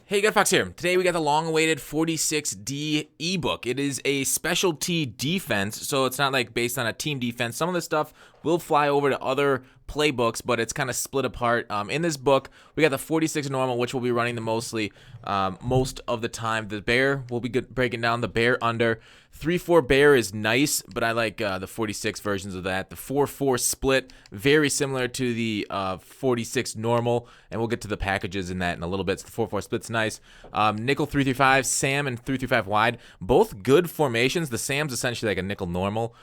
Hey, GutFoxx here. Today we got the long-awaited 46D ebook. It is a specialty defense, so it's not like based on a team defense. Some of the stuff will fly over to other playbooks, but it's kind of split apart. In this book, we got the 46 normal, which we'll be running the most of the time. The bear, we'll be breaking down the bear under. 3-4 bear is nice, but I like the 46 versions of that. The 4-4 split, very similar to the 46 normal, and we'll get to the packages in that in a little bit. So the 4-4 split's nice. Nickel 3-3-5, Sam and 3-3-5 wide, both good formations. The Sam's essentially like a nickel normal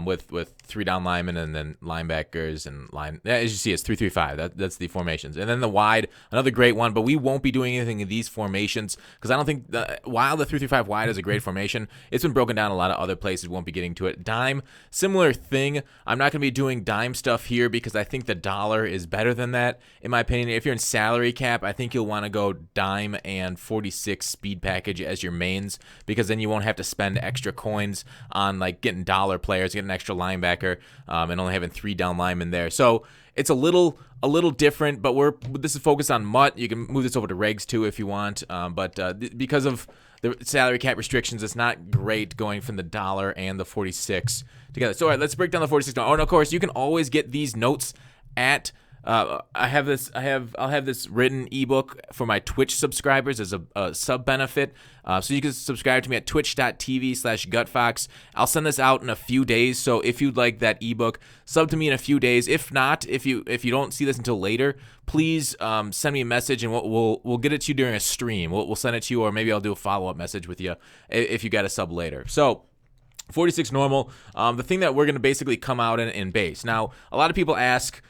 with 3 down linemen and then linebackers and line. As you see, it's 3-3-5. That's the formations. And then the wide, another great one, but we won't be doing anything in these formations because I don't think while the 3-3-5 wide is a great formation, it's been broken down a lot of other places. Won't be getting to it. Dime, similar thing. I'm not going to be doing dime stuff here because I think the dollar is better than that, in my opinion. If you're in salary cap, I think you'll want to go dime and 46 speed package as your mains because then you won't have to spend extra coins on like getting dollar players, getting an extra linebacker, and only having 3 down linemen there. So it's a little different, but this is focused on Mutt. You can move this over to regs too if you want, but because of the salary cap restrictions, it's not great going from the dollar and the 46 together. So all right, let's break down the 46. Oh, and of course, you can always get these notes at. I'll have this written ebook for my Twitch subscribers as a sub benefit. So you can subscribe to me at twitch.tv/GutFoxx. I'll send this out in a few days. So if you'd like that ebook, sub to me in a few days. If not, if you don't see this until later, please send me a message and we'll get it to you during a stream. We'll send it to you, or maybe I'll do a follow-up message with you if you got a sub later. So 46 normal, the thing that we're going to basically come out in base. Now, a lot of people ask,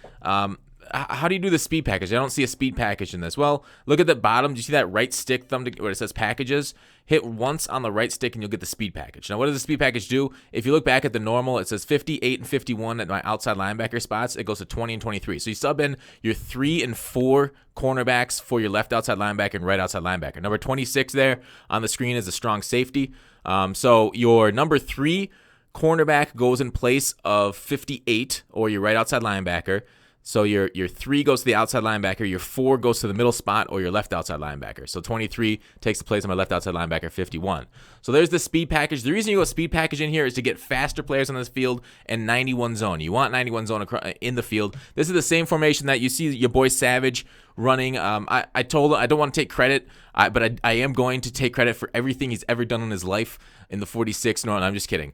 how do you do the speed package? I don't see a speed package in this. Well, look at the bottom. Do you see that right stick thumb where it says packages? Hit once on the right stick and you'll get the speed package. Now, what does the speed package do? If you look back at the normal, it says 58 and 51 at my outside linebacker spots. It goes to 20 and 23. So you sub in your 3 and 4 cornerbacks for your left outside linebacker and right outside linebacker. Number 26 there on the screen is a strong safety. So your number 3 cornerback goes in place of 58 or your right outside linebacker. So your 3 goes to the outside linebacker, your 4 goes to the middle spot or your left outside linebacker. So 23 takes the place of my left outside linebacker, 51. So there's the speed package. The reason you go speed package in here is to get faster players on this field and 91 zone. You want 91 zone in the field. This is the same formation that you see your boy Savage running. I told him I don't want to take credit, but I am going to take credit for everything he's ever done in his life in the 46 normal. I'm just kidding.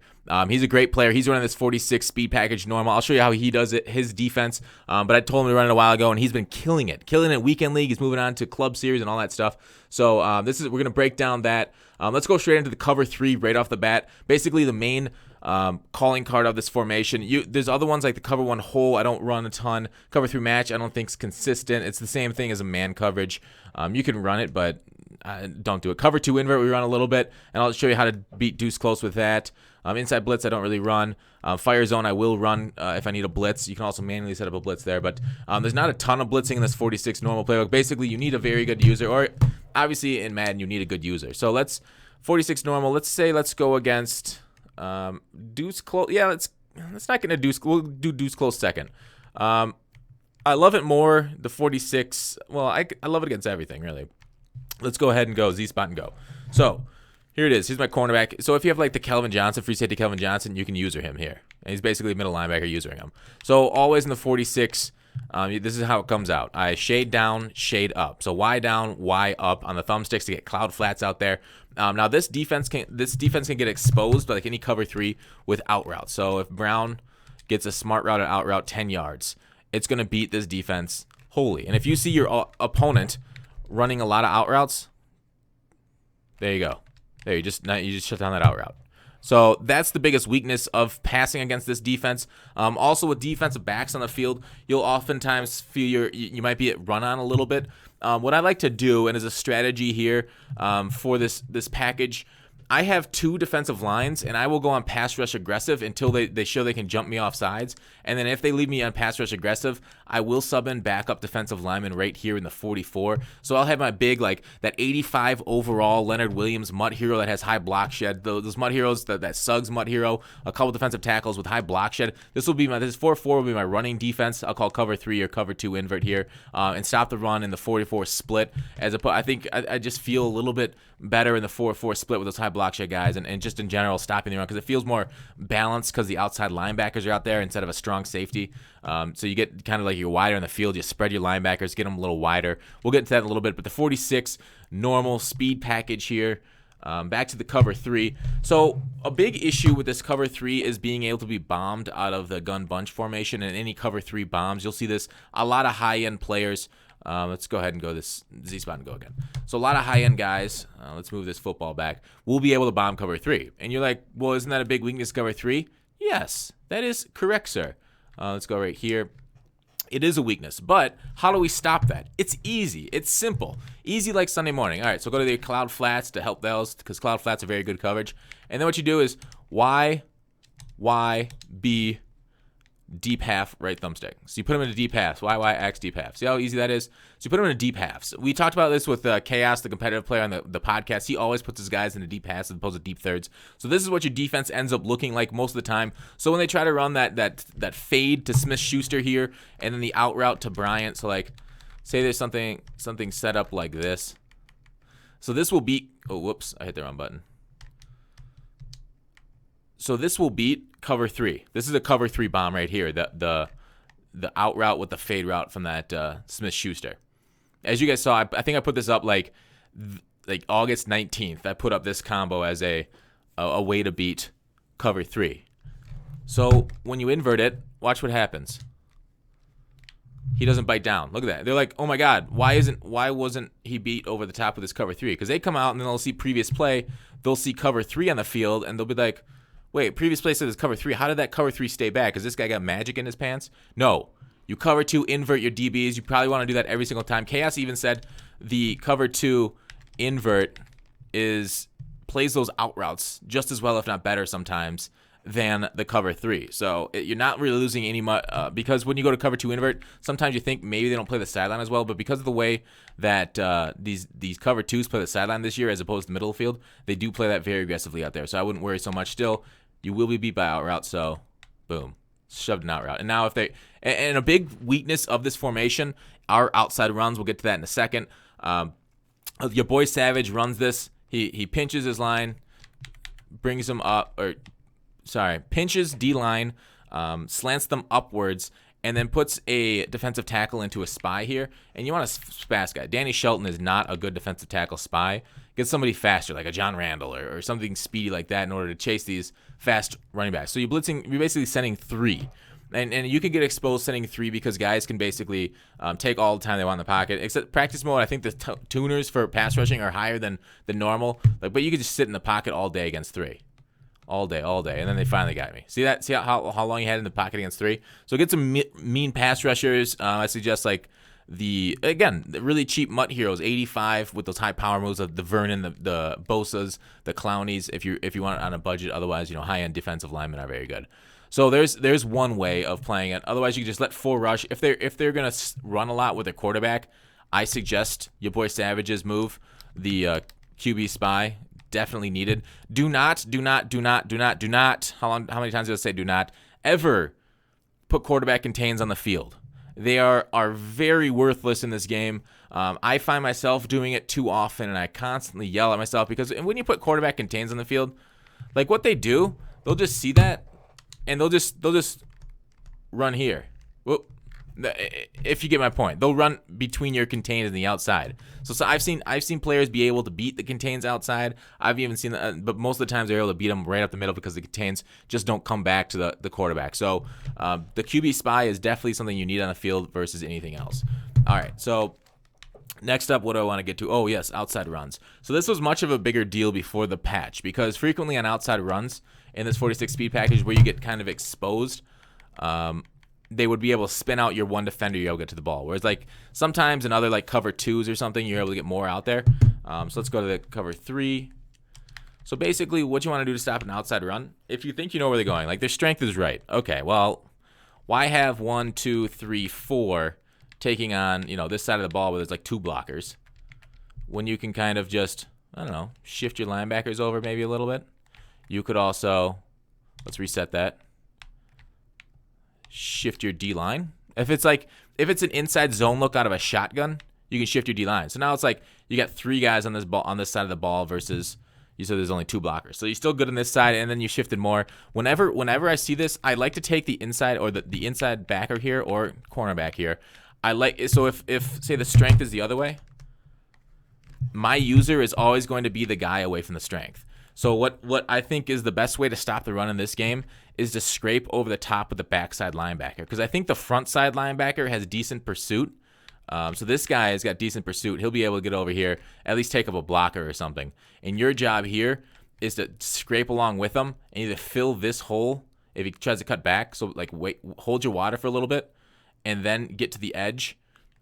He's a great player. He's running this 46 speed package normal. I'll show you how he does it, his defense. But I told him to run it a while ago, and he's been killing it weekend league. He's moving on to club series and all that stuff. So we're going to break down that. Let's go straight into the cover 3 right off the bat. Basically, the main calling card of this formation. There's other ones like the cover 1 hole. I don't run a ton. Cover 3 match, I don't think is consistent. It's the same thing as a man coverage. You can run it, but don't do it. Cover 2 invert, we run a little bit, and I'll show you how to beat deuce close with that. Inside blitz, I don't really run. Fire zone, I will run if I need a blitz. You can also manually set up a blitz there, but there's not a ton of blitzing in this 46 normal playbook. Basically, you need a very good user, or obviously in Madden, you need a good user. So 46 normal. Let's go against deuce close. Yeah, let's not get a deuce. We'll do deuce close second. I love it more, the 46. Well, I love it against everything, really. Let's go ahead and go Z-spot and go. So here it is. Here's my cornerback. So if you have like the Kelvin Johnson, free safety Kelvin Johnson, you can user him here. And he's basically a middle linebacker usering him. So always in the 46, this is how it comes out. I shade down, shade up. So Y down, Y up on the thumbsticks to get cloud flats out there. Now this defense can get exposed by like any cover 3 with out route. So if Brown gets a smart route and out route 10 yards, it's going to beat this defense wholly. And if you see your opponent running a lot of out routes, there you go. There, you just shut down that out route. So that's the biggest weakness of passing against this defense. Also with defensive backs on the field, you'll oftentimes feel you might be at run on a little bit. What I like to do, and as a strategy here for this package, I have 2 defensive lines, and I will go on pass rush aggressive until they show they can jump me off sides. And then if they leave me on pass rush aggressive, I will sub in backup defensive lineman right here in the 44. So I'll have my big, like, that 85 overall Leonard Williams Mutt Hero that has high block shed. Those Mutt Heroes, that Suggs Mutt Hero, a couple defensive tackles with high block shed. This 4-4 will be my running defense. I'll call cover 3 or cover 2 invert here, and stop the run in the 44 split. I think I just feel a little bit better in the 4-4 split with those high block shed guys, and just in general stopping the run, because it feels more balanced because the outside linebackers are out there instead of a strong safety. So you get kind of like you're wider in the field. You spread your linebackers, get them a little wider. We'll get into that in a little bit, but the 46 normal speed package here. Back to the cover 3. So a big issue with this cover 3 is being able to be bombed out of the gun bunch formation, and any cover 3 bombs. You'll see this a lot of high-end players. Let's go ahead and go this Z-spot and go again. So a lot of high-end guys, let's move this football back, will be able to bomb cover 3. And you're like, well, isn't that a big weakness, cover 3? Yes, that is correct, sir. Let's go right here. It is a weakness, but how do we stop that? It's easy. It's simple. Easy like Sunday morning. All right, so go to the cloud flats to help those, because cloud flats are very good coverage. And then what you do is Y, B, deep half, right thumbstick. So you put them into deep halves. Y, X, deep half. See how easy that is? So you put them into deep halves. We talked about this with Chaos, the competitive player on the podcast. He always puts his guys into deep halves as opposed to deep thirds. So this is what your defense ends up looking like most of the time. So when they try to run that fade to Smith-Schuster here, and then the out route to Bryant, so like, say there's something set up like this. So this will beat, oh, whoops, I hit the wrong button. So this will beat cover 3. This is a cover 3 bomb right here. The out route with the fade route from that Smith-Schuster. As you guys saw, I think I put this up like August 19th. I put up this combo as a way to beat cover 3. So when you invert it, watch what happens. He doesn't bite down. Look at that. They're like, oh my God, why wasn't he beat over the top of this cover 3? Because they come out and then they'll see previous play. They'll see cover 3 on the field, and they'll be like, wait, previous play said it's cover 3. How did that cover 3 stay back? Because this guy got magic in his pants? No. You cover 2, invert your DBs. You probably want to do that every single time. Chaos even said the cover 2 invert plays those out routes just as well, if not better sometimes, than the cover 3. So you're not really losing any much, because when you go to cover 2 invert, sometimes you think maybe they don't play the sideline as well, but because of the way that these cover 2s play the sideline this year as opposed to middle of the field, they do play that very aggressively out there. So I wouldn't worry so much. Still, you will be beat by out route, so boom, shoved an out route. And now and a big weakness of this formation are outside runs. We'll get to that in a second. Your boy Savage runs this. He pinches his line, brings him up, pinches D-line, slants them upwards, and then puts a defensive tackle into a spy here. And you want a fast guy. Danny Shelton is not a good defensive tackle spy. Get somebody faster, like a John Randall or something speedy like that in order to chase these fast running backs. So you're basically sending 3. And you can get exposed sending 3 because guys can basically take all the time they want in the pocket. Except practice mode, I think the tuners for pass rushing are higher than normal. But you can just sit in the pocket all day against 3. All day. And then they finally got me. See that? See how long you had in the pocket against 3? So get some mean pass rushers. I suggest like the really cheap Mutt Heroes, 85 with those high power moves of the Vernon, the Bosas, the Clownies, if you want it on a budget. Otherwise, high-end defensive linemen are very good. So there's one way of playing it. Otherwise, you can just let 4 rush. If they're gonna run a lot with their quarterback, I suggest your boy Savage's move, the QB spy. Definitely needed. Do not. How many times did I say do not ever put quarterback contains on the field? They are very worthless in this game. I find myself doing it too often, and I constantly yell at myself because when you put quarterback contains on the field, like what they do, they'll just see that, and they'll just run here. Whoop. If you get my point, they'll run between your contains and the outside. So I've seen players be able to beat the contains outside. I've even seen that, but most of the times they're able to beat them right up the middle because the contains just don't come back to the quarterback. So the QB spy is definitely something you need on the field versus anything else. All right, so next up, what do I want to get to? Oh yes, outside runs. So this was much of a bigger deal before the patch because frequently on outside runs in this 46 speed package where you get kind of exposed, they would be able to spin out your one defender, you're able to get to the ball. Whereas like sometimes in other like cover 2s or something, you're able to get more out there. So let's go to the cover 3. So basically, what you want to do to stop an outside run, if you think you know where they're going, like their strength is right. Okay, well, why have 1, 2, 3, 4 taking on, this side of the ball where there's like 2 blockers when you can kind of just, I don't know, shift your linebackers over maybe a little bit. You could also, let's reset that, shift your D-line. If it's an inside zone look out of a shotgun, you can shift your D-line. So now it's like you got 3 guys on this side of the ball versus you said there's only 2 blockers. So you're still good on this side, and then you shifted more. Whenever I see this, I like to take the inside or the inside backer here or cornerback here. So if say the strength is the other way, my user is always going to be the guy away from the strength. So what I think is the best way to stop the run in this game is to scrape over the top of the backside linebacker, because I think the front side linebacker has decent pursuit. So this guy has got decent pursuit. He'll be able to get over here, at least take up a blocker or something. And your job here is to scrape along with him and either fill this hole if he tries to cut back. So like hold your water for a little bit, and then get to the edge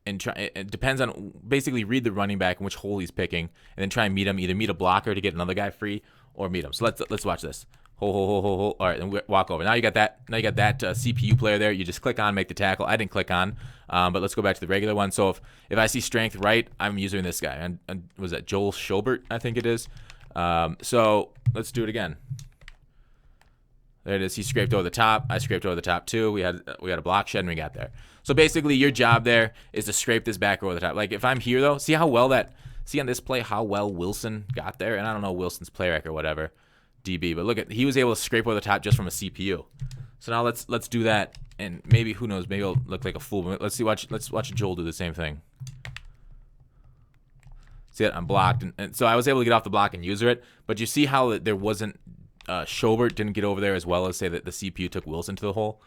and try. It depends on basically read the running back and which hole he's picking, and then try and meet him. Either meet a blocker to get another guy free, or meet him. So let's watch this. Hole. All right, then walk over. Now you got that CPU player there. You just click on, make the tackle. I didn't click on, but let's go back to the regular one. So if I see strength right, I'm using this guy. And was that Joel Schobert? I think it is. So let's do it again. There it is. He scraped over the top. I scraped over the top too. We had a block shed and we got there. So basically, your job there is to scrape this back over the top. Like if I'm here though, see on this play how well Wilson got there, and I don't know Wilson's play rec or whatever. DB, but look at he was able to scrape over the top just from a CPU. So now let's do that, and maybe who knows, maybe it'll look like a fool. But let's watch Joel do the same thing. See it? I'm blocked, and so I was able to get off the block and user it. But you see how there wasn't Schobert didn't get over there as well as say that the CPU took Wilson to the hole.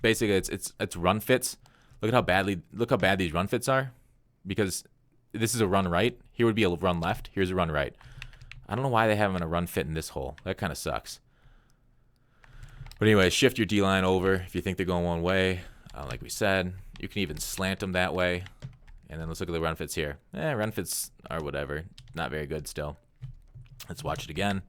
Basically, it's run fits. Look how bad these run fits are, because this is a run right. Here would be a run left. Here's a run right. I don't know why they haven't a run fit in this hole. That kind of sucks. But anyway, shift your D-line over if you think they're going one way. Like we said, you can even slant them that way. And then let's look at the run fits here. Run fits are whatever. Not very good still. Let's watch it again.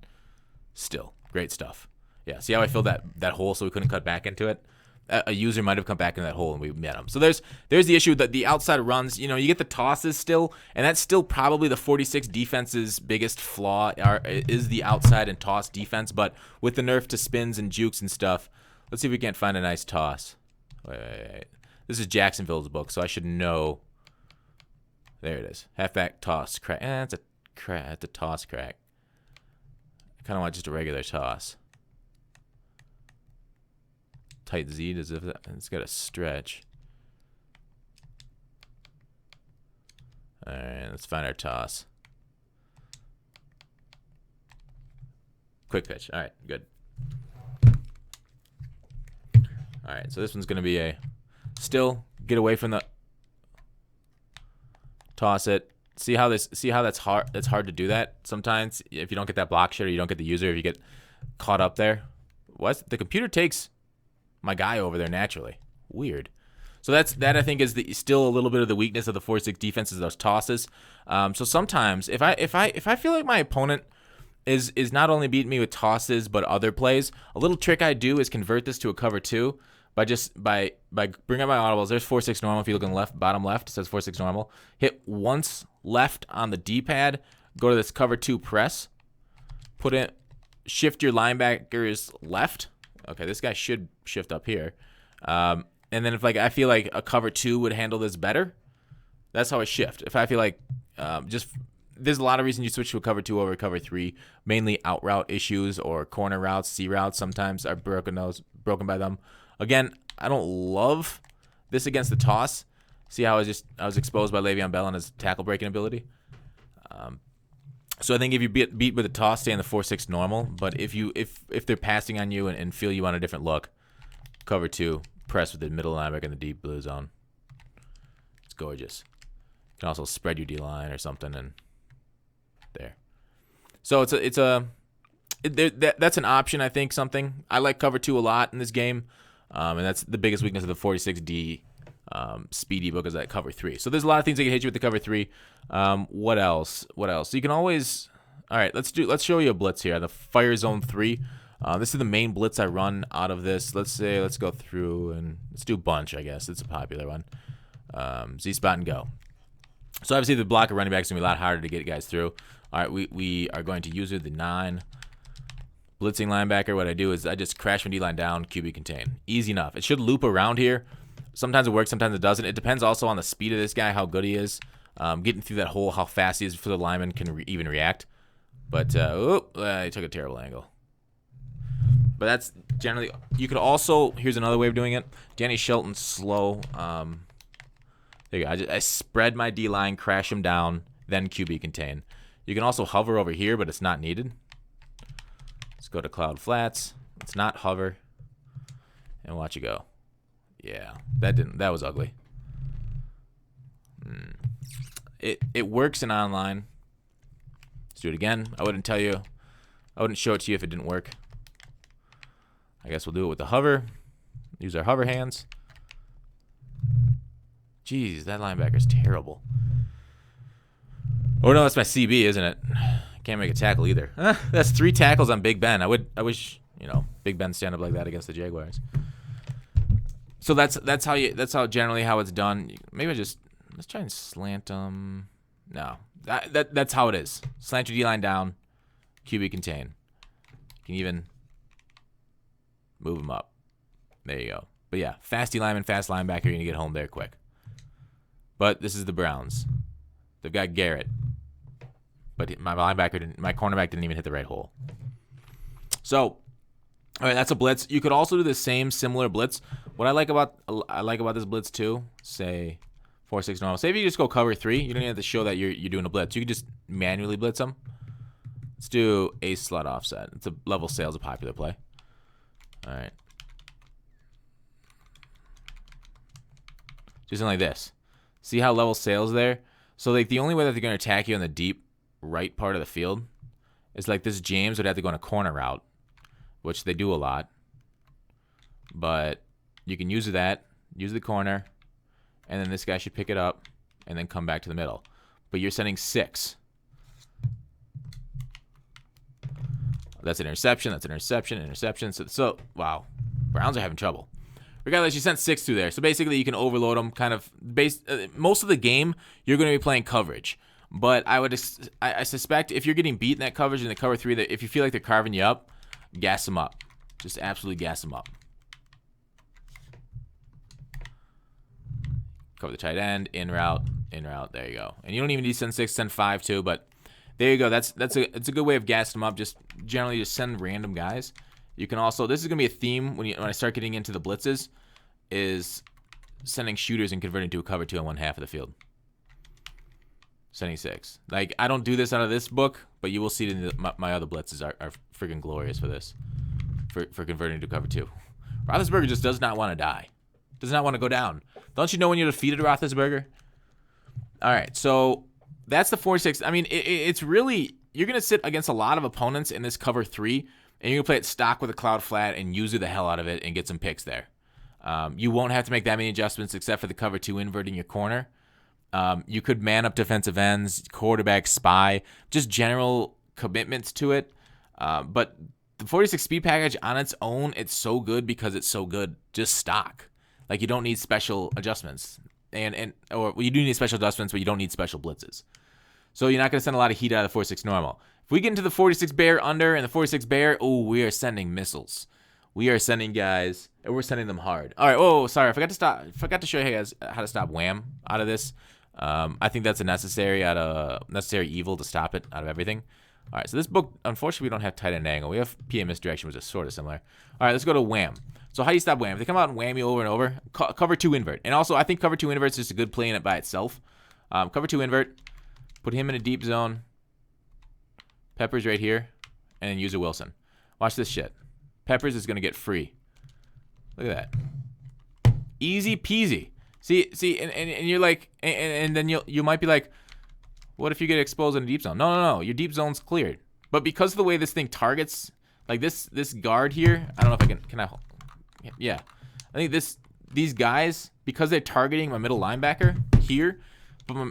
Still, great stuff. Yeah, see how I filled that hole so we couldn't cut back into it? A user might have come back in that hole and we met him. So there's the issue that the outside runs, you get the tosses still, and that's still probably the 46 defense's biggest flaw is the outside and toss defense. But with the nerf to spins and jukes and stuff, let's see if we can't find a nice toss. Wait. This is Jacksonville's book, so I should know. There it is. Halfback toss crack. That's a toss crack. I kind of want just a regular toss. Tight Z as if it's got a stretch. All right, let's find our toss. Quick pitch. All right, good. All right, so this one's gonna be a still get away from the toss it. See how that's hard. That's hard to do that sometimes if you don't get that block shit or you don't get the user. If you get caught up there, the computer takes my guy over there naturally. Weird. So that I think is still a little bit of the weakness of the 4-6 defense is those tosses. So sometimes if I feel like my opponent is not only beating me with tosses but other plays, a little trick I do is convert this to a cover 2 by bringing up my audibles. There's 4-6 normal. If you look in bottom left, it says 4-6 normal. Hit once left on the D-pad. Go to this cover 2 press. Shift your linebackers left. Okay, this guy should shift up here. And then if I feel like a cover 2 would handle this better, that's how I shift. If I feel like there's a lot of reasons you switch to a cover 2 over a cover 3, mainly out route issues or corner routes, C routes sometimes are broken by them. Again, I don't love this against the toss. See how I was exposed by Le'Veon Bell and his tackle breaking ability. So I think if you beat with a toss, stay in the 4-6 normal. But if they're passing on you and feel you want a different look, cover 2, press with the middle linebacker in the deep blue zone. It's gorgeous. You can also spread your D line or something, and there. So that's an option. I think something I like cover 2 a lot in this game, and that's the biggest weakness of the 46D. Speed ebook is that cover 3. So there's a lot of things that can hit you with the cover 3. What else? So you can always, All right, let's show you a blitz here. The fire zone 3. This is the main blitz I run out of this. Let's go through and let's do bunch, I guess. It's a popular one. Z-spot and go. So obviously the blocker running back is going to be a lot harder to get guys through. All right, we are going to use the 9. Blitzing linebacker, what I do is I just crash my D-line down, QB contain. Easy enough. It should loop around here. Sometimes it works, sometimes it doesn't. It depends also on the speed of this guy, how good he is. Getting through that hole, how fast he is before the lineman can even react. But, I took a terrible angle. But that's generally, you could also, here's another way of doing it. Danny Shelton's slow. There you go. I spread my D-line, crash him down, then QB contain. You can also hover over here, but it's not needed. Let's go to cloud flats. Let's not hover. And watch it go. Yeah, that was ugly. It works in online. Let's do it again. I wouldn't show it to you if it didn't work. I guess we'll do it with the hover. Use our hover hands. Jeez, that linebacker's terrible. Oh no, that's my CB, isn't it? Can't make a tackle either. That's 3 tackles on Big Ben. I wish, Big Ben stand up like that against the Jaguars. So that's how generally how it's done. Maybe let's try and slant them. No, that's how it is. Slant your D-line down, QB contain. You can even move them up. There you go. But yeah, fast D-lineman, fast linebacker. You're gonna get home there quick. But this is the Browns. They've got Garrett. But my cornerback didn't even hit the right hole. So, all right, that's a blitz. You could also do the same similar blitz. What I like about this blitz too, say 4-6 normal. Say if you just go cover 3, you don't even have to show that you're doing a blitz. You can just manually blitz them. Let's do a slot offset. It's a level sales, a popular play. All right. Just like this. See how level sales there? So like the only way that they're going to attack you on the deep right part of the field is like this James would have to go on a corner route, which they do a lot. But you can use that, use the corner, and then this guy should pick it up and then come back to the middle. But you're sending 6. That's an interception, interception. So wow, Browns are having trouble. Regardless, you sent 6 through there. So basically, you can overload them. Kind of most of the game, you're going to be playing coverage. But I suspect if you're getting beat in that coverage in the cover 3, that if you feel like they're carving you up, gas them up. Just absolutely gas them up. Cover the tight end, in route. There you go. And you don't even need to send 6, send 5 too. But there you go. It's a good way of gassing them up. Just generally just send random guys. You can also, this is going to be a theme when I start getting into the blitzes, is sending shooters and converting to a cover 2 on one half of the field. Sending 6. Like, I don't do this out of this book, but you will see it in my other blitzes are freaking glorious for this. For converting to cover 2. Roethlisberger just does not want to die. Does not want to go down. Don't you know when you're defeated, Roethlisberger? All right, so that's the 4-6. I mean, it's really, you're going to sit against a lot of opponents in this cover 3, and you're going to play it stock with a cloud flat and use the hell out of it and get some picks there. You won't have to make that many adjustments except for the cover 2 inverting your corner. You could man up defensive ends, quarterback, spy, just general commitments to it. But the 46 speed package on its own, it's so good because it's so good. Just stock. Like, you don't need special adjustments. Or you do need special adjustments, but you don't need special blitzes. So you're not going to send a lot of heat out of the 46 normal. If we get into the 46 bear under and the 46 bear, oh, we are sending missiles. We are sending guys, and we're sending them hard. All right. Oh, sorry. I forgot to show you guys how to stop wham out of this. I think that's a necessary evil to stop it out of everything. All right. So this book, unfortunately, we don't have tight end angle. We have PA misdirection, which is sort of similar. All right. Let's go to wham. So how do you stop wham? If they come out and wham you over and over, cover 2 invert. And also, I think cover 2 invert is just a good play in it by itself. Cover 2 invert. Put him in a deep zone. Peppers right here. And then use a Wilson. Watch this shit. Peppers is going to get free. Look at that. Easy peasy. See, and you're like, and then you might be like, what if you get exposed in a deep zone? No. Your deep zone's cleared. But because of the way this thing targets, like this guard here, I don't know if can I, yeah. I think these guys, because they're targeting my middle linebacker here,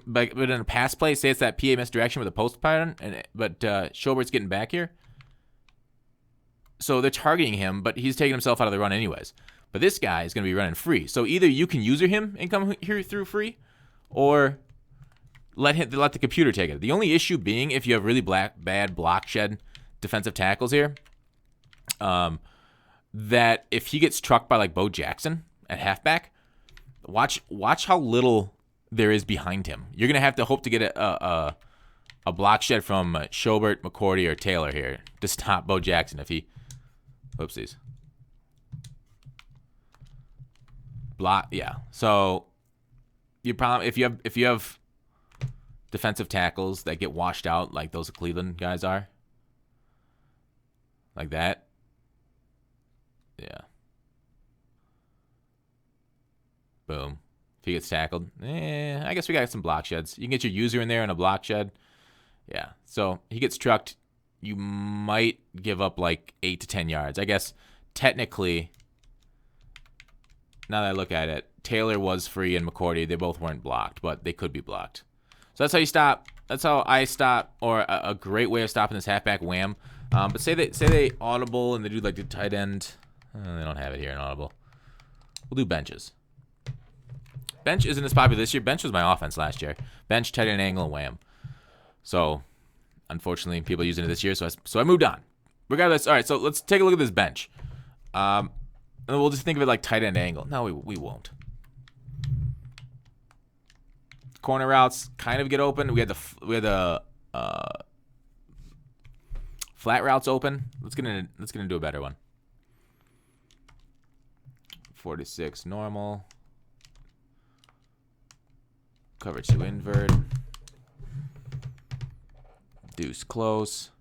but in a pass play, say it's that PA misdirection with a post pattern, but Schobert's getting back here. So they're targeting him, but he's taking himself out of the run anyways. But this guy is going to be running free. So either you can user him and come here through free, or let the computer take it. The only issue being if you have really bad block shed defensive tackles here, that if he gets trucked by like Bo Jackson at halfback, watch how little there is behind him. You're going to have to hope to get a block shed from Schobert, McCourty, or Taylor here to stop Bo Jackson if he... Whoopsies. Yeah. So you probably if you have defensive tackles that get washed out like those Cleveland guys are, like that. Yeah. Boom. If he gets tackled, I guess we got some block sheds. You can get your user in there in a block shed. Yeah. So he gets trucked. You might give up like 8 to 10 yards. I guess technically, now that I look at it, Taylor was free and McCourty. They both weren't blocked, but they could be blocked. So that's how you stop. That's how I stop, or a great way of stopping this halfback wham. But say they audible and they do like the tight end. They don't have it here in audible. We'll do benches. Bench isn't as popular this year. Bench was my offense last year. Bench, tight end angle, and wham. So unfortunately, people are using it this year, so I moved on. Regardless, all right, so let's take a look at this bench. And we'll just think of it like tight end angle. No, we won't. Corner routes kind of get open. We had the flat routes open. Let's get into a better one. 4-6 normal. Cover 2 invert. Deuce close.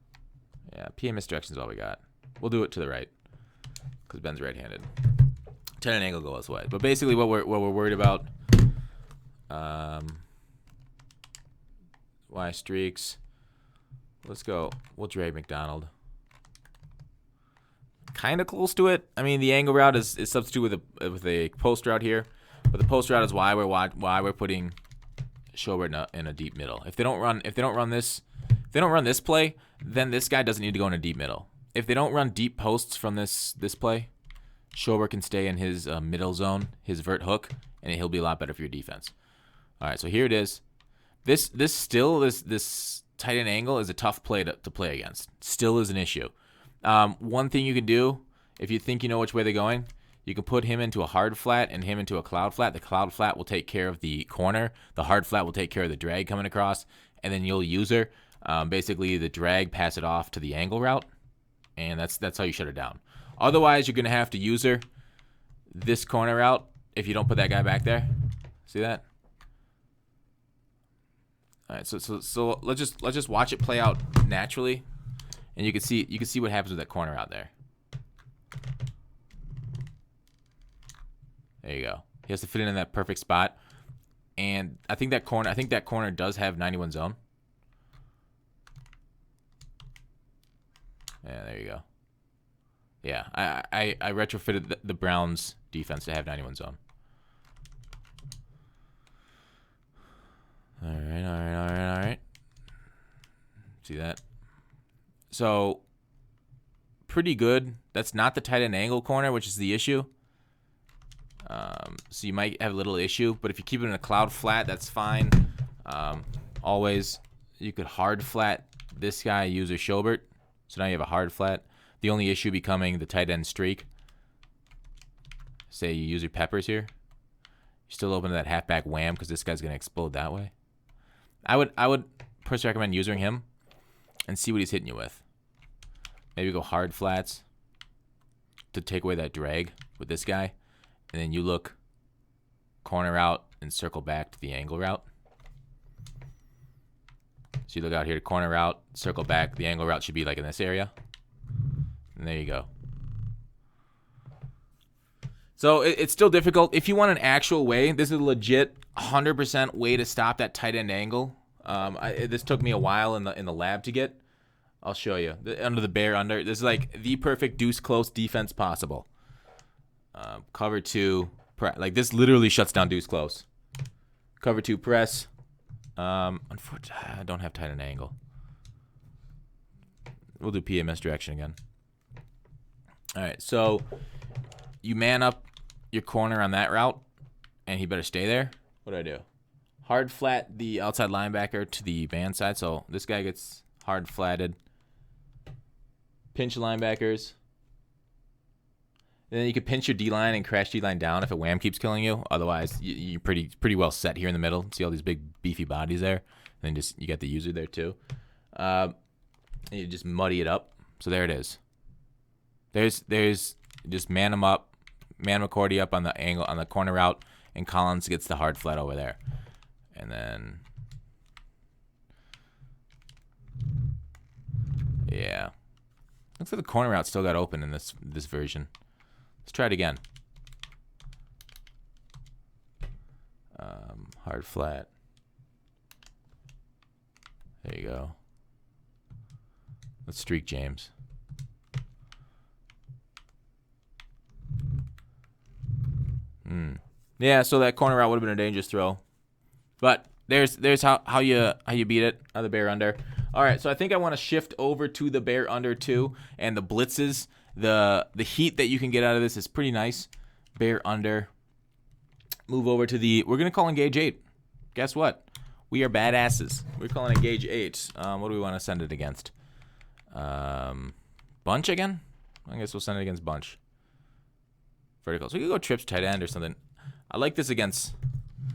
Yeah, PA misdirection is all we got. We'll do it to the right because Ben's right-handed. Tight end angle go this way. But basically, what we're worried about. Y streaks. Let's go. We'll drag McDonald. Kind of close to it. I mean, the angle route is substituted with a post route here, but the post route is why we're putting Schobert in a deep middle. If they don't run this play, then this guy doesn't need to go in a deep middle. If they don't run deep posts from this play, Schobert can stay in his middle zone, his vert hook, and he'll be a lot better for your defense. All right, so here it is. This tight end angle is a tough play to play against. Still is an issue. One thing you can do, if you think you know which way they're going, you can put him into a hard flat and him into a cloud flat. The cloud flat will take care of the corner. The hard flat will take care of the drag coming across, and then you'll user basically the drag, pass it off to the angle route, and that's how you shut it down. Otherwise, you're gonna have to user this corner route if you don't put that guy back there. See that? All right, so let's just watch it play out naturally, and you can see what happens with that corner out there. There you go. He has to fit in that perfect spot, and I think that corner does have 91 zone. Yeah, there you go. Yeah, I retrofitted the Browns defense to have 91 zone. All right. See that? So, pretty good. That's not the tight end angle corner, which is the issue. So you might have a little issue, but if you keep it in a cloud flat, that's fine. Always, you could hard flat this guy, user Schobert. So now you have a hard flat. The only issue becoming the tight end streak. Say you use your Peppers here. You're still open to that halfback wham because this guy's going to explode that way. I would personally recommend using him and see what he's hitting you with. Maybe go hard flats to take away that drag with this guy. And then you look corner out and circle back to the angle route. So you look out here to corner out, circle back. The angle route should be like in this area. And there you go. So it's still difficult. If you want an actual way, this is a legit 100% way to stop that tight end angle. This took me a while in the lab to get. I'll show you. Under the bear under. This is like the perfect deuce close defense possible. Cover 2. Like this literally shuts down deuce close. Cover 2 press. Unfortunately, I don't have tight end angle. We'll do PA misdirection again. All right, so you man up your corner on that route, and he better stay there. What do I do? Hard flat the outside linebacker to the man side, so this guy gets hard flatted. Pinch linebackers. And then you could pinch your D-line and crash D-line down if a wham keeps killing you. Otherwise, you're pretty well set here in the middle. See all these big, beefy bodies there? And then you got the user there, too. And you just muddy it up. So there it is. There's just man him up. Man McCourty up on the angle, on the corner route. And Collins gets the hard flat over there. And then... yeah. Looks like the corner route still got open in this version. Let's try it again. Hard flat. There you go. Let's streak James. Yeah, so that corner route would have been a dangerous throw. But there's how you beat it. The bear under. All right, so I think I want to shift over to the bear under too, and the blitzes. The heat that you can get out of this is pretty nice. Bear under. Move over to the... we're going to call engage 8. Guess what? We are badasses. We're calling engage 8. What do we want to send it against? Bunch again? I guess we'll send it against bunch. Vertical. So we could go trips tight end or something. I like this against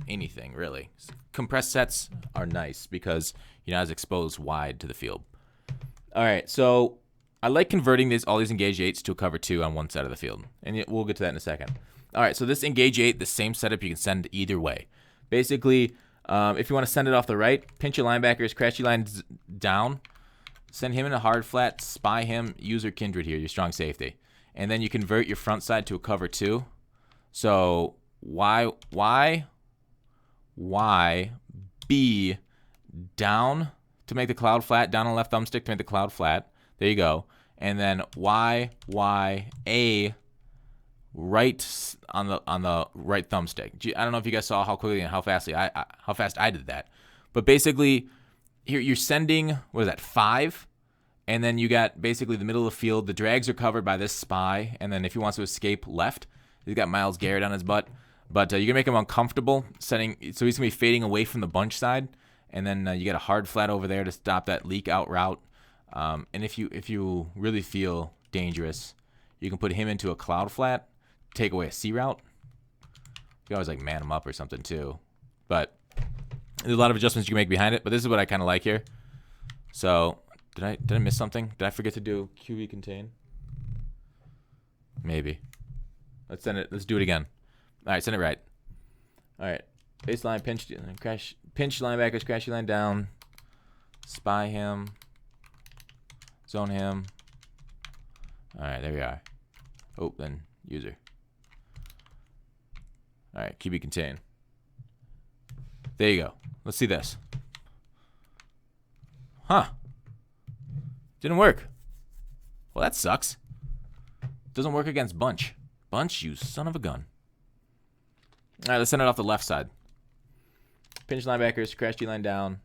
anything, really. Compressed sets are nice because you're not as exposed wide to the field. All right, so... I like converting all these engage 8s to a cover 2 on one side of the field. And we'll get to that in a second. All right, so this engage 8, the same setup you can send either way. Basically, if you want to send it off the right, pinch your linebackers, crash your lines down, send him in a hard flat, spy him, use your kindred here, your strong safety. And then you convert your front side to a cover 2. So Y, B, down to make the cloud flat, down on left thumbstick to make the cloud flat. There you go. And then Y, A, right on the right thumbstick. I don't know if you guys saw how quickly and how fast I did that. But basically, here you're sending, what is that, 5? And then you got basically the middle of the field. The drags are covered by this spy. And then if he wants to escape left, he's got Myles Garrett on his butt. But you're going to make him uncomfortable, so he's going to be fading away from the bunch side. And then you get a hard flat over there to stop that leak out route. And if you really feel dangerous, you can put him into a cloud flat, take away a C route. You can always like man him up or something too. But there's a lot of adjustments you can make behind it. But this is what I kind of like here. So did I miss something? Did I forget to do QB contain? Maybe. Let's do it again. All right, send it right. All right, baseline pinch linebackers, crash your line down, spy him. Zone him. All right, there we are. Oh, then user. All right, QB contain. There you go. Let's see this. Huh. Didn't work. Well, that sucks. Doesn't work against bunch. Bunch, you son of a gun. All right, let's send it off the left side. Pinch linebackers, crash D-line down.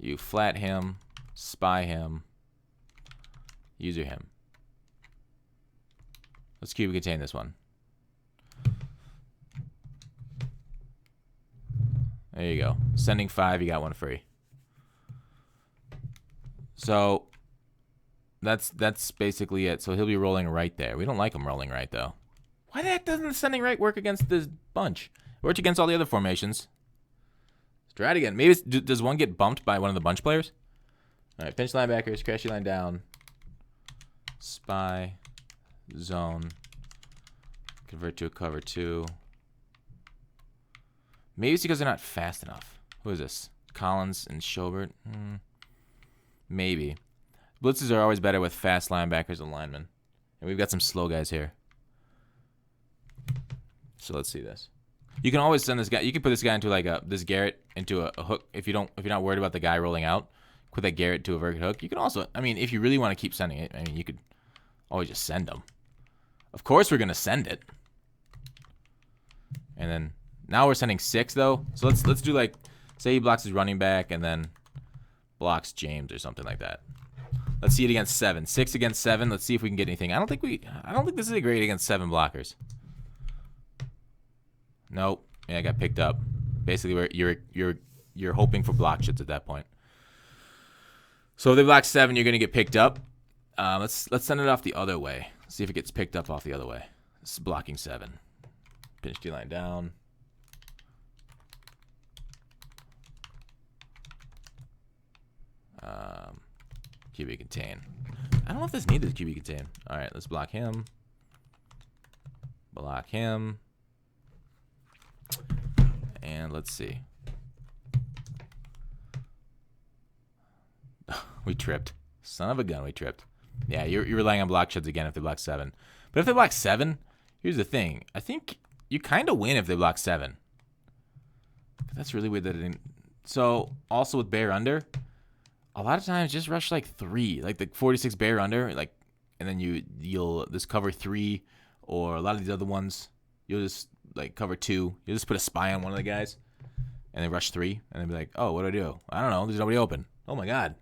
You flat him. Spy him. User him. Let's QB contain this one. There you go. Sending 5, you got one free. So that's basically it. So he'll be rolling right there. We don't like him rolling right though. Why the heck doesn't the sending right work against this bunch? It works against all the other formations. Let's try it again. Maybe does one get bumped by one of the bunch players? All right, pinch linebackers, crash your line down, spy, zone, convert to a cover 2. Maybe it's because they're not fast enough. Who is this? Collins and Schobert? Maybe. Blitzes are always better with fast linebackers and linemen. And we've got some slow guys here. So let's see this. You can always send this guy. You can put this guy into like this Garrett into a hook if you're not worried about the guy rolling out. Put that Garrett to a vertical hook. You can also, I mean, if you really want to keep sending it, I mean, you could always just send them. Of course, we're gonna send it. And then now we're sending 6 though. So let's do like Say he blocks his running back and then blocks James or something like that. Let's see it against 7. 6 against 7. Let's see if we can get anything. I don't think this is a great against 7 blockers. Nope. Yeah, I got picked up. Basically, where you're hoping for block shits at that point. So if they block 7, you're gonna get picked up. Let's send it off the other way. See if it gets picked up off the other way. This is blocking 7. Pinch D line down. QB contain. I don't know if this needed QB contain. All right, let's block him. Block him. And let's see. We tripped. Son of a gun, we tripped. Yeah, you're relying on block shots again if they block 7. But if they block 7, here's the thing. I think you kind of win if they block 7. That's really weird that it didn't. So, also with bear under, a lot of times just rush like 3. Like the 46 bear under, like, and then you'll just cover 3, or a lot of these other ones, you'll just like cover 2. You'll just put a spy on one of the guys, and they rush 3, and they'll be like, oh, what do I do? I don't know. There's nobody open. Oh my god.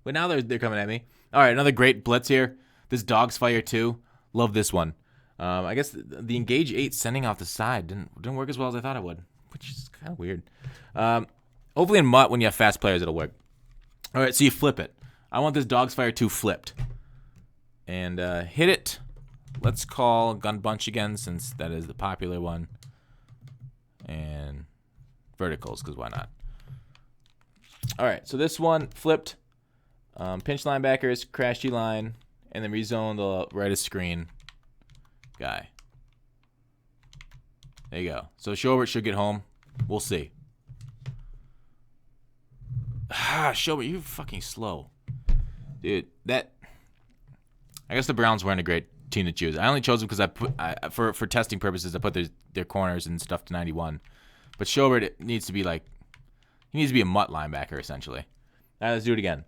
But now they're coming at me. All right, another great blitz here. This Dog's Fire 2. Love this one. I guess the engage 8 sending off the side didn't work as well as I thought it would, which is kind of weird. Hopefully in Mutt, when you have fast players, it'll work. All right, so you flip it. I want this Dog's Fire 2 flipped. And hit it. Let's call Gun Bunch again, since that is the popular one. And verticals, because why not? All right, so this one flipped. Pinch linebackers, crash G line, and then rezone the right of screen guy. There you go. So Schobert should get home. We'll see. Schobert, you're fucking slow. Dude, I guess the Browns weren't a great team to choose. I only chose them because for testing purposes, I put their corners and stuff to 91. But Schobert needs to be like, he needs to be a Mutt linebacker, essentially. All right, let's do it again.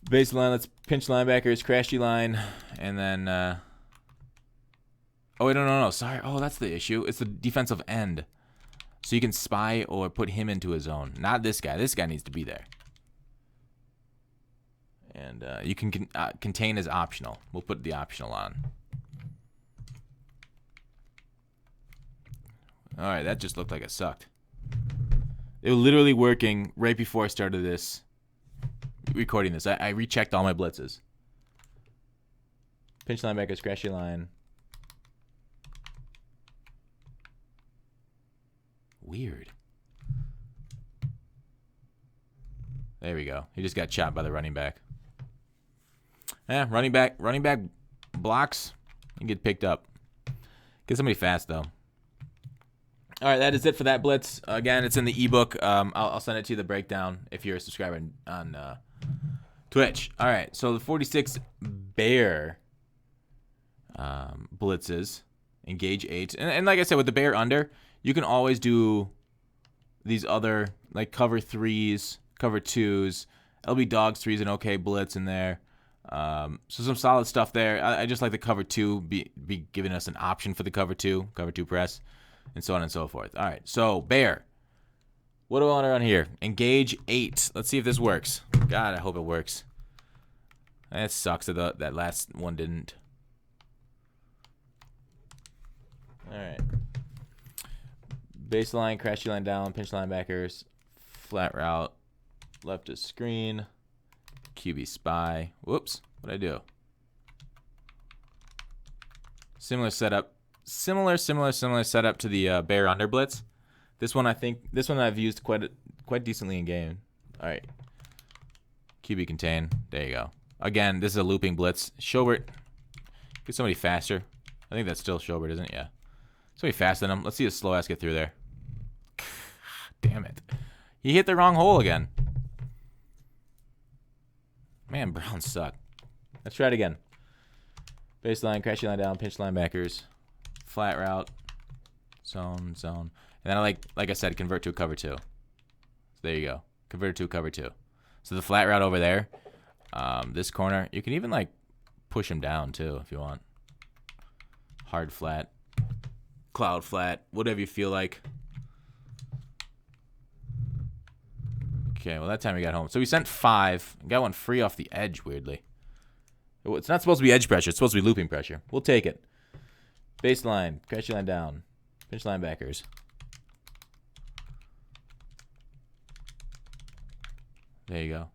Baseline, let's pinch linebackers, crash G line, and then, oh, wait, no, sorry. Oh, that's the issue. It's the defensive end. So you can spy or put him into a zone. Not this guy. This guy needs to be there. And you can contain as optional. We'll put the optional on. All right, that just looked like it sucked. It was literally working right before I started this. Recording this. I rechecked all my blitzes. Pinch linebacker, scratchy line. Weird. There we go. He just got chopped by the running back. Yeah, running back blocks and get picked up. Get somebody fast though. All right, that is it for that blitz. Again, it's in the ebook. I'll send it to you, the breakdown, if you're a subscriber on Twitch. All right, so the 46 bear blitzes, engage 8. And like I said, with the bear under, you can always do these other, like cover 3s, cover 2s, LB dogs 3s, and okay blitz in there. So some solid stuff there. I just like the cover 2 be giving us an option for the cover 2 press, and so on and so forth. All right, so bear. What do I want to run here? Engage 8. Let's see if this works. God, I hope it works. That sucks that that last one didn't. All right. Baseline, crash line down, pinch linebackers, flat route, left of screen, QB spy. Whoops, what'd I do? Similar setup. Similar setup to the bear under blitz. This one I've used quite decently in game. All right. QB contain. There you go. Again, this is a looping blitz. Schobert. Get somebody faster. I think that's still Schobert, isn't it? Yeah. Somebody faster than him. Let's see his slow ass get through there. Damn it. He hit the wrong hole again. Man, Browns suck. Let's try it again. Baseline, crash line down, pinch linebackers, flat route, zone. And then I like I said, convert to a cover 2. So there you go. Convert to a cover 2. So the flat route over there, this corner, you can even like push him down too if you want. Hard flat, cloud flat, whatever you feel like. Okay, well, that time we got home. So we sent 5. Got one free off the edge, weirdly. It's not supposed to be edge pressure. It's supposed to be looping pressure. We'll take it. Baseline. Crash line down. Pinch linebackers. There you go.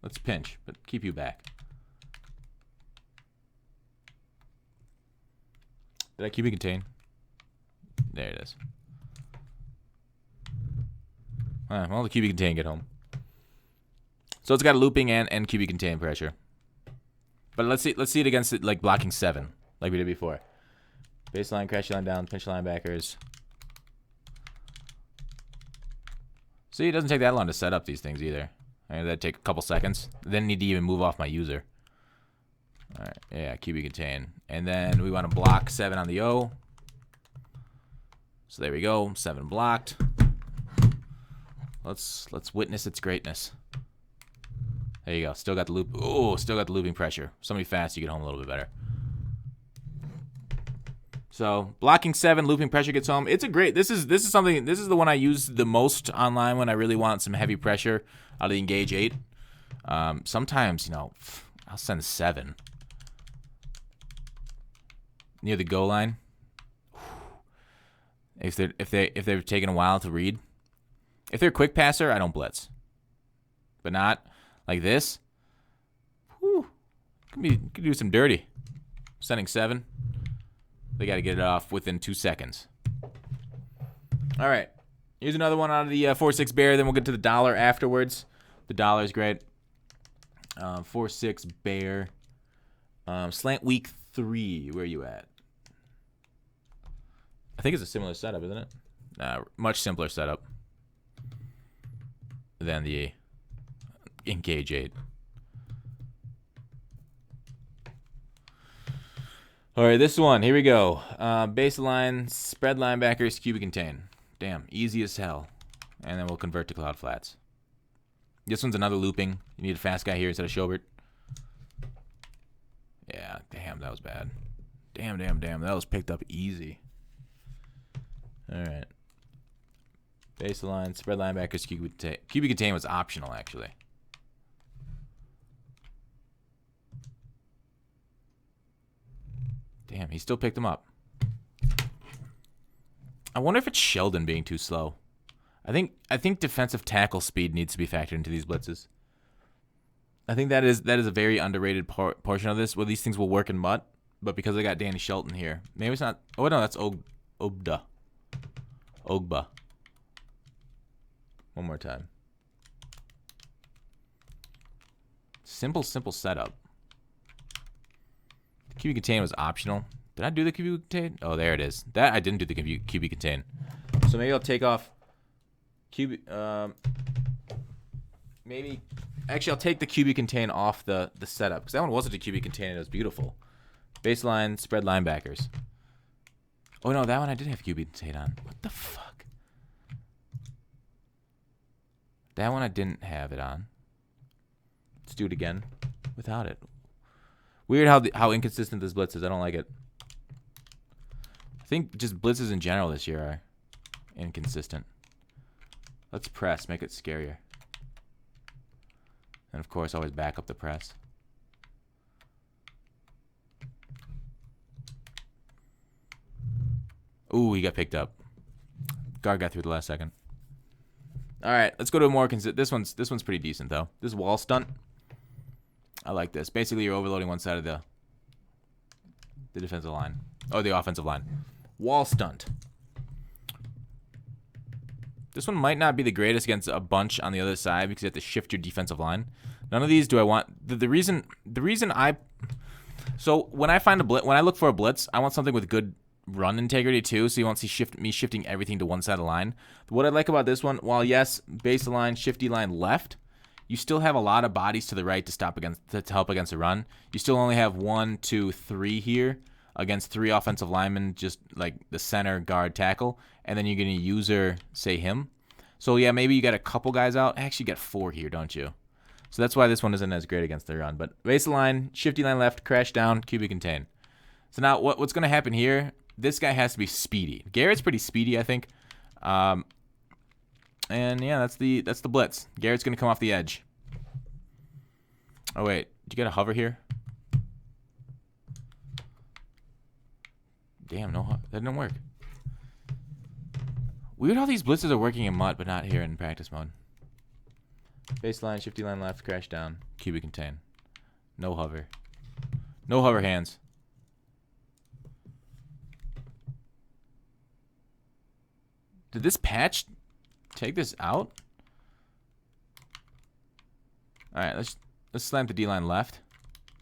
Let's pinch, but keep you back. Did I QB contain? There it is. Alright, well, the QB contain get home. So it's got a looping and QB contain pressure. But let's see it against it like blocking 7, like we did before. Baseline, crash line down, pinch linebackers. See, it doesn't take that long to set up these things either. That'd take a couple seconds. Then need to even move off my user. Alright, yeah, QB contain. And then we want to block 7 on the O. So there we go, 7 blocked. Let's witness its greatness. There you go. Still got the loop. Oh, still got the looping pressure. Somebody fast, you get home a little bit better. So blocking 7, looping pressure gets home. It's a great. This is something. This is the one I use the most online when I really want some heavy pressure out of the Engage 8. Sometimes, you know, I'll send 7 near the goal line. If they're taking a while to read. If they're a quick passer, I don't blitz. But not like this. Whew. Could do some dirty. Sending 7. They got to get it off within 2 seconds. All right. Here's another one out of the 4-6 bear. Then we'll get to the dollar afterwards. The dollar is great. 4-6 bear. Slant week 3. Where are you at? I think it's a similar setup, isn't it? Much simpler setup than the Engage 8. All right, this one. Here we go. Baseline, spread linebackers, QB contain. Damn, easy as hell. And then we'll convert to cloud flats. This one's another looping. You need a fast guy here instead of Schobert. Yeah, damn, that was bad. Damn. That was picked up easy. All right. Baseline, spread linebackers, QB contain. QB contain was optional, actually. Damn, he still picked him up. I wonder if it's Sheldon being too slow. I think defensive tackle speed needs to be factored into these blitzes. I think that is a very underrated portion of this. Well, these things will work in MUT, but because I got Danny Shelton here, maybe it's not. Oh no, that's Ogba. One more time. Simple setup. The QB contain was optional. Did I do the QB contain? Oh, there it is. That I didn't do the QB contain. So maybe I'll take off QB. Maybe actually I'll take the QB contain off the setup because that one wasn't a QB contain. It was beautiful. Baseline, spread linebackers. Oh no, that one I did have QB contain on. What the fuck? That one I didn't have it on. Let's do it again without it. Weird how inconsistent this blitz is. I don't like it. I think just blitzes in general this year are inconsistent. Let's press, make it scarier. And of course, always back up the press. Ooh, he got picked up. Guard got through the last second. All right, let's go to a more this one's pretty decent though. This wall stunt. I like this. Basically, you're overloading one side of the defensive line. Oh, the offensive line. Wall stunt. This one might not be the greatest against a bunch on the other side because you have to shift your defensive line. None of these do I want. The reason so when I find a blitz, when I look for a blitz, I want something with good run integrity too. So you won't see me shifting everything to one side of the line. What I like about this one, while yes, baseline, shifty line left, you still have a lot of bodies to the right to help against the run. You still only have 1, 2, 3 here against 3 offensive linemen, just like the center, guard, tackle, and then you're gonna user say him. So yeah, maybe you got a couple guys out. Actually, you got 4 here, don't you? So that's why this one isn't as great against the run. But baseline, shifty line left, crash down, QB contain. So now what's gonna happen here? This guy has to be speedy. Garrett's pretty speedy, I think. And yeah, that's the blitz. Garrett's gonna come off the edge. Oh wait, did you get a hover here? Damn, no, that didn't work. Weird how these blitzes are working in MUT, but not here in practice mode. Baseline, shifty line left, crash down, QB contain. No hover. No hover hands. Did this patch take this out? Alright, let's slam the D-line left.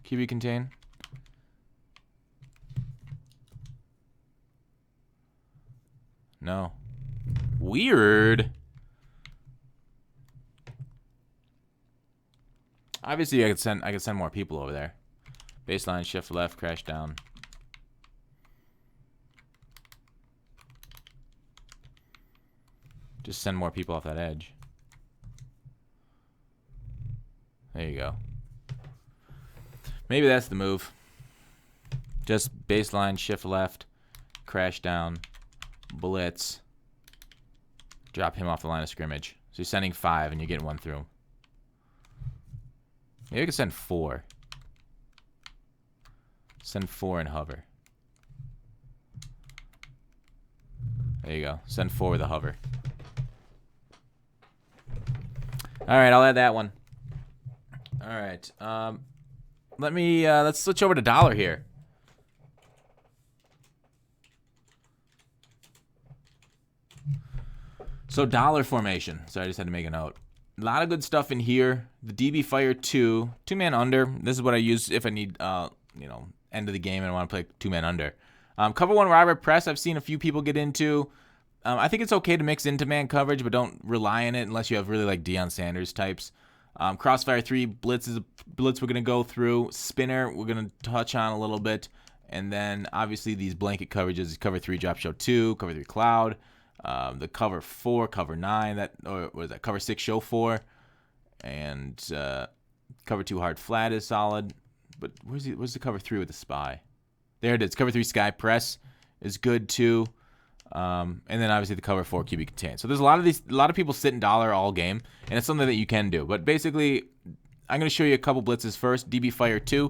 QB contain. No. Weird. Obviously, I could send more people over there. Baseline, shift left, crash down. Just send more people off that edge. There you go. Maybe that's the move. Just baseline, shift left, crash down, blitz. Drop him off the line of scrimmage. So you're sending 5 and you're getting 1 through. Maybe I could send 4. Send 4 and hover. There you go. Send 4 with a hover. Alright, I'll add that one. Alright. Let's switch over to dollar here. So dollar formation. So I just had to make a note. A lot of good stuff in here. The DB fire 2, 2-man under. This is what I use if I need, end of the game and I want to play 2-man under. Cover 1 robber press. I've seen a few people get into. I think it's okay to mix into man coverage, but don't rely on it unless you have really like Deion Sanders types. Crossfire 3 blitz is a blitz we're gonna go through. Spinner we're gonna touch on a little bit, and then obviously these blanket coverages: cover 3 drop show 2, cover 3 cloud. The cover 4, cover 9, cover 6 show 4, and cover 2 hard flat is solid. But where's the cover 3 with the spy? There it is. Cover 3 sky press is good too. And then obviously the cover 4 QB contain. So there's a lot of people sit in dollar all game, and it's something that you can do. But basically, I'm going to show you a couple blitzes first. DB fire 2.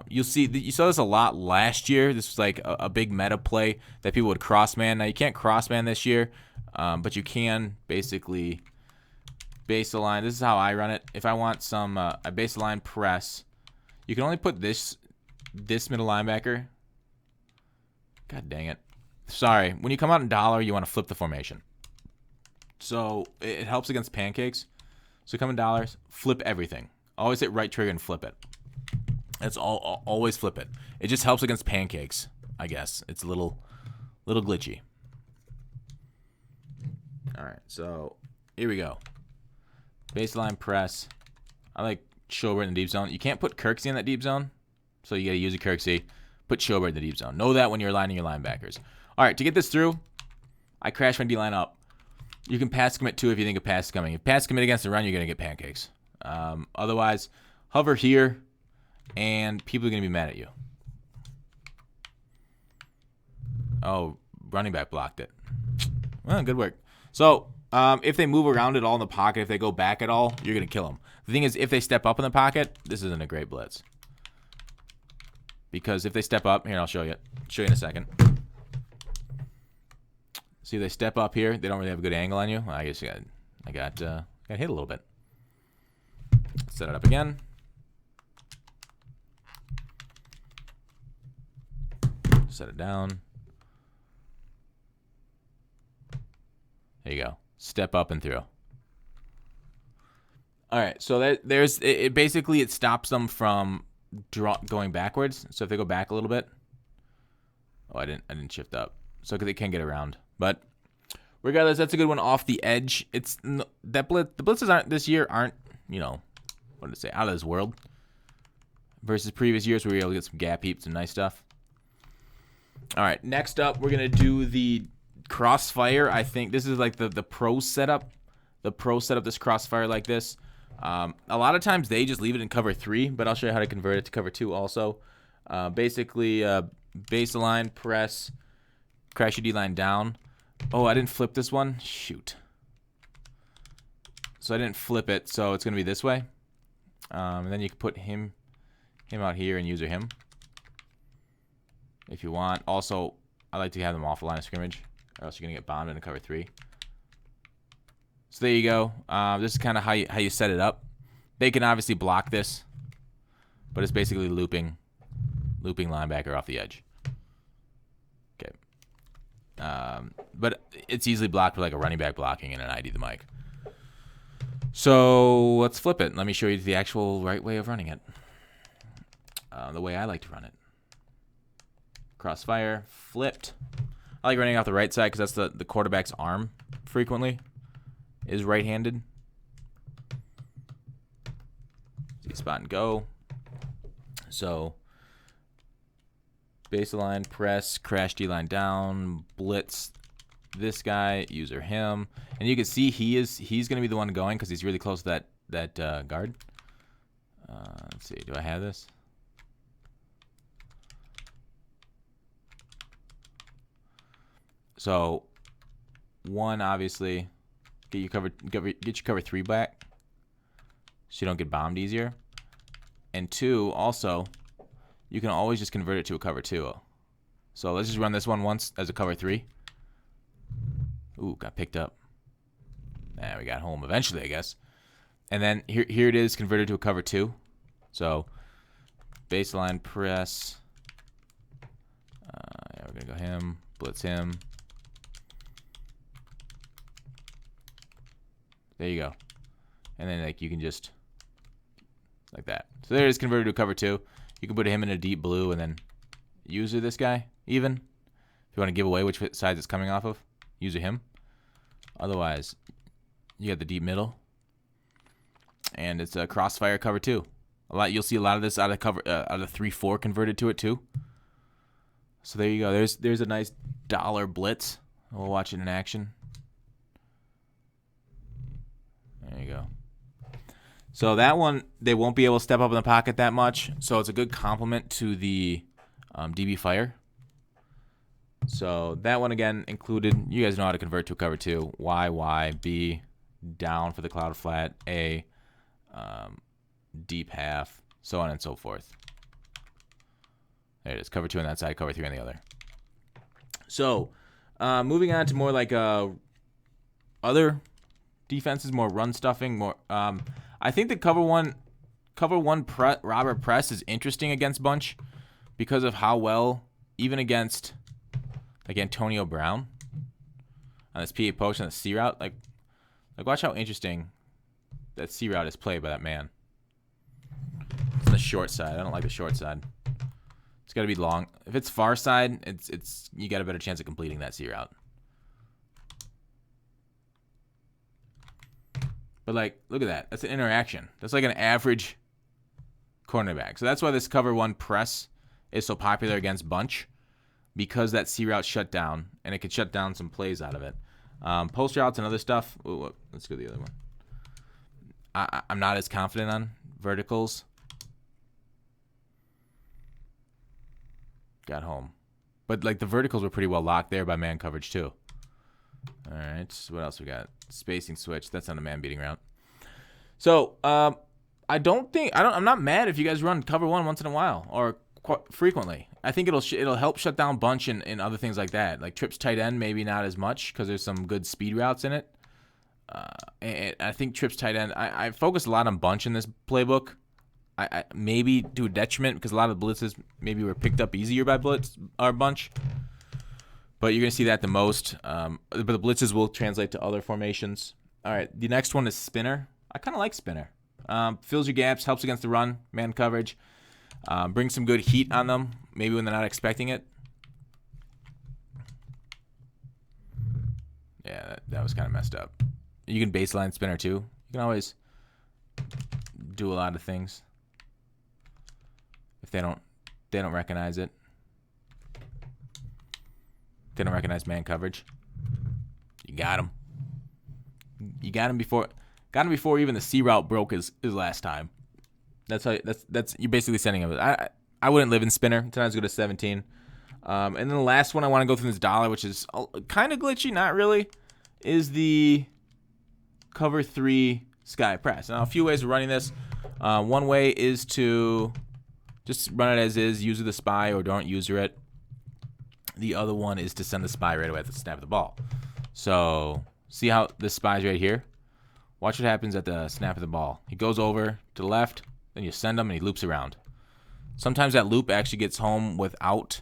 You saw this a lot last year. This was like a big meta play that people would cross man. Now you can't cross man this year, but you can basically base align. This is how I run it. If I want some a base align press, you can only put this middle linebacker. God dang it. Sorry. When you come out in dollar, you want to flip the formation. So it helps against pancakes. So come in dollars, flip everything. Always hit right trigger and flip it. It's always flip it. It just helps against pancakes, I guess. It's a little glitchy. All right, so here we go. Baseline press. I like Schobert in the deep zone. You can't put Kirksey in that deep zone, so you got to use a Kirksey. Put Schobert in the deep zone. Know that when you're aligning your linebackers. All right, to get this through, I crash my D-line up. You can pass commit too if you think a pass is coming. If pass commit against the run, you're going to get pancakes. Otherwise, hover here, and people are going to be mad at you. Oh, running back blocked it. Well, good work. So, if they move around at all in the pocket, if they go back at all, you're going to kill them. The thing is, if they step up in the pocket, this isn't a great blitz. Because if they step up, here, I'll show you. Show you in a second. See, they step up here. They don't really have a good angle on you. I guess I got hit a little bit. Set it up again. Set it down. There you go. Step up and through. All right. So it basically it stops them from going backwards. So if they go back a little bit. Oh, I didn't shift up. So they can get around. But regardless, that's a good one off the edge. It's that blitz. The blitzes this year aren't what did it say, out of this world. Versus previous years where we were able to get some gap heaps and nice stuff. All right, next up we're gonna do the crossfire. I think this is like the pro setup. The pro setup this crossfire like this. A lot of times they just leave it in cover 3, but I'll show you how to convert it to cover 2 also. Basically, base align, press, crash your D-line down. Oh, I didn't flip this one. Shoot. So I didn't flip it, so it's going to be this way. And then you can put him out here and user him if you want. Also, I like to have them off the line of scrimmage, or else you're going to get bombed in a cover 3. So there you go. This is kind of how you set it up. They can obviously block this, but it's basically looping linebacker off the edge. Okay. But it's easily blocked with like a running back blocking and an ID the mic. So let's flip it. Let me show you the actual right way of running it. The way I like to run it. Crossfire, flipped. I like running off the right side because that's the quarterback's arm frequently is right-handed. See spot and go. So baseline, press, crash D-line down, blitz this guy, user him. And you can see he's going to be the one going because he's really close to that guard. Let's see, do I have this? So, one, obviously, get your cover 3 back so you don't get bombed easier. And 2, also, you can always just convert it to a cover 2. So let's just run this one once as a cover 3. Ooh, got picked up. Nah, we got home eventually, I guess. And then here it is converted to a cover 2. So baseline press. Yeah, we're gonna go him, blitz him. There you go. And then like you can just like that. So there it is converted to a cover 2. You can put him in a deep blue and then user this guy even. If you want to give away which side it's coming off of, user him. Otherwise, you got the deep middle. And it's a crossfire cover 2. You'll see a lot of this out of 3-4 converted to it too. So there you go. There's a nice dollar blitz. We'll watch it in action. There you go. So that one, they won't be able to step up in the pocket that much. So it's a good complement to the DB Fire. So that one, again, included. You guys know how to convert to a cover 2. Y, B, down for the cloud flat, A, deep half, so on and so forth. There it is. Cover 2 on that side, cover 3 on the other. So moving on to more like other defenses, more run stuffing, more. I think the cover one robber press is interesting against bunch because of how well, even against like Antonio Brown on this PA post and the C route, like watch how interesting that C route is played by that man. It's on the short side. I don't like the short side. It's got to be long. If it's far side, it's you got a better chance of completing that C route. But like, look at that. That's an interaction. That's like an average cornerback. So that's why this cover 1 press is so popular against bunch, because that C route shut down and it could shut down some plays out of it. Post routes and other stuff. Ooh, let's go to the other one. I'm not as confident on verticals. Got home. But like the verticals were pretty well locked there by man coverage too. All right, so what else we got? Spacing switch. That's not a man beating route. So I'm not mad if you guys run cover 1 once in a while or frequently. I think it'll help shut down bunch and other things like that. Like trips tight end, maybe not as much because there's some good speed routes in it. And I think trips tight end. I focus a lot on bunch in this playbook. I maybe to a detriment because a lot of the blitzes maybe were picked up easier by blitz or bunch. But you're going to see that the most. But the blitzes will translate to other formations. All right, the next one is spinner. I kind of like spinner. Fills your gaps, helps against the run, man coverage. Brings some good heat on them, maybe when they're not expecting it. Yeah, that was kind of messed up. You can baseline spinner too. You can always do a lot of things if they don't recognize it. They don't recognize man coverage. You got him. You got him before even the C route broke his last time. That's how you're basically sending him. I wouldn't live in spinner. Sometimes go to 17. And then the last one I want to go through this dollar, which is kind of glitchy, not really, is the cover 3 sky press. Now, a few ways of running this. One way is to just run it as is, use the spy or don't user it. The other one is to send the spy right away at the snap of the ball. So see how this spy's right here? Watch what happens at the snap of the ball. He goes over to the left, then you send him and he loops around. Sometimes that loop actually gets home without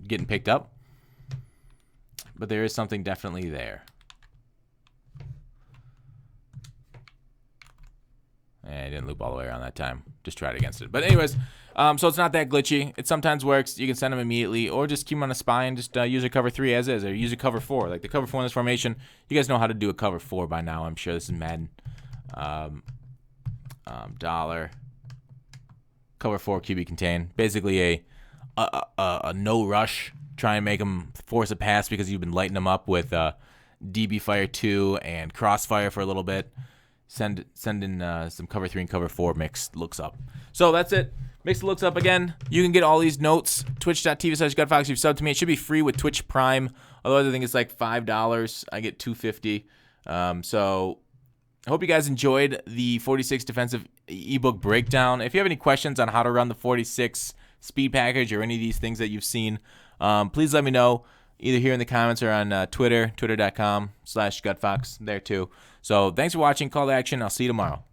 getting picked up. But there is something definitely there. And I didn't loop all the way around that time. Just tried against it. But anyways, so it's not that glitchy. It sometimes works. You can send them immediately, or just keep them on a spy and just use a cover 3 as is, or use a cover 4. Like the cover 4 in this formation, you guys know how to do a cover 4 by now. I'm sure this is Madden. Dollar. Cover 4 QB contain. Basically a no rush. Try and make them force a pass because you've been lighting them up with DB Fire 2 and Crossfire for a little bit. Send in some cover 3 and cover 4 mixed looks up. So that's it. Mixed looks up again. You can get all these notes. Twitch.tv/GutFoxx. If you've subbed to me, it should be free with Twitch Prime. Otherwise, I think it's like $5. I get $2.50. So I hope you guys enjoyed the 46 defensive ebook breakdown. If you have any questions on how to run the 46 speed package or any of these things that you've seen, please let me know either here in the comments or on Twitter, twitter.com/GutFoxx there too. So thanks for watching. Call to action. I'll see you tomorrow.